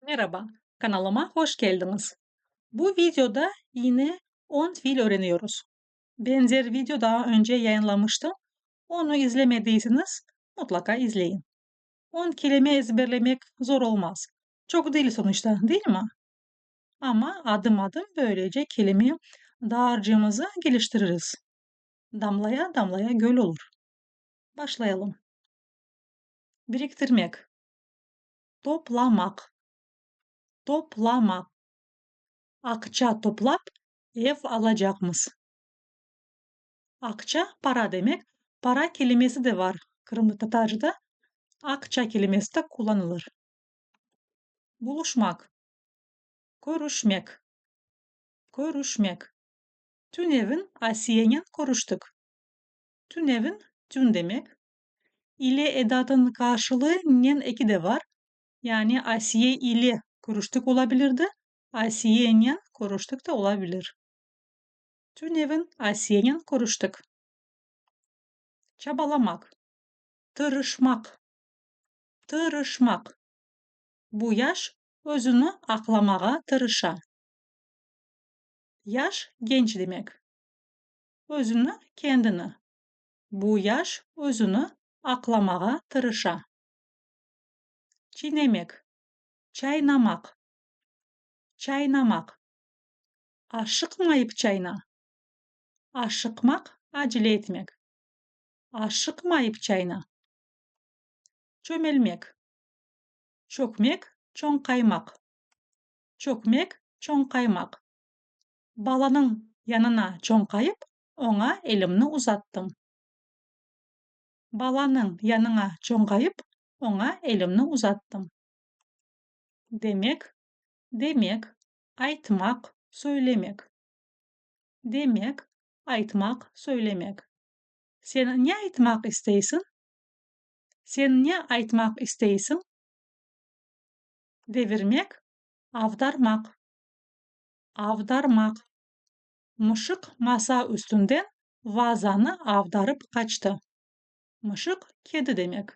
Merhaba, kanalıma hoş geldiniz. Bu videoda yine 10 fiil öğreniyoruz. Benzer video daha önce yayınlamıştım. Onu izlemediyseniz mutlaka izleyin. 10 kelime ezberlemek zor olmaz. Çok değil sonuçta, değil mi? Ama adım adım böylece kelime dağarcığımızı geliştiririz. Damlaya damlaya göl olur. Başlayalım. Biriktirmek, toplamak, toplamak. Akça toplap ev alacakmız. Akça para demek. Para kelimesi de var Kırımlı Tatarca'da. Akça kelimesi de kullanılır. Buluşmak, görüşmek, görüşmek. Tünevin Asiye'nin konuştuk. Tünevin tün demek. İle edatın karşılığı nen eki de var. Yani Asiye ile konuştuk olabilirdi. Asiye'nin konuştuk da olabilir. Tünevin Asiye'nin konuştuk. Çabalamak, tırışmak, tırışmak. Bu yaş özünü aklamağa tırışa. Yaş genç demek. Özünü kendini. Bu yaş özünü aklamağa tırışa. Çiğnemek, çaynamak, çaynamak. Aşıkmayıp çayna. Aşıkmak, acele etmek. Aşıkmayıp çayna. Çömelmek, çökmek, çoğunkaymak. Çökmek, çoğunkaymak. Balanın yanına çoğunkayıp ona elimni uzattım. Balanın yanına çoğunkayıp ona elimni uzattım. Demek, demek, aytmak, söylemek. Demek, aytmak, söylemek. Sen ne aytmak isteysin? Sen ne aytmak isteysin? Devirmek, avdarmak. Avdarmak. Mışık masa üstünden vazanı avdarıp kaçtı. Mışık kedi demek.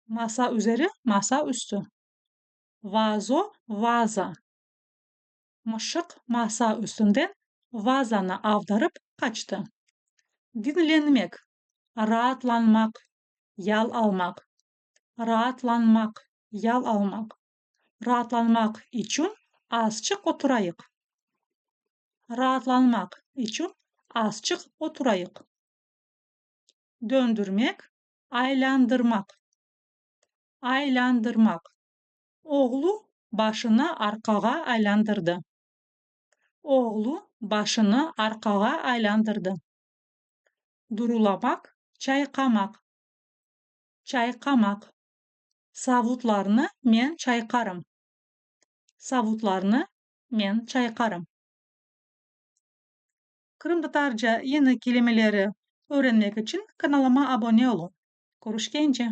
Masa üzeri, masa üstü. Vazo, vaza. Mışık masa üstünden vazanı avdarıp kaçtı. Dinlenmek, rahatlanmak, yal almak. Rahatlanmak, yal almak. Rahatlanmak için azıcık oturayık. Rahatlanmak için azıcık oturayık. Döndürmek, aylandırmak. Aylandırmak. Oğlu başını arkağa aylandırdı. Oğlu başını arkağa aylandırdı. Durulamak, çaykamak. Çaykamak. Savutlarını men çaykarım. Savutlarını men çaykarım. Kırım Tatarca yeni kelimeleri öğrenmek için kanalıma abone olun. Görüşkence.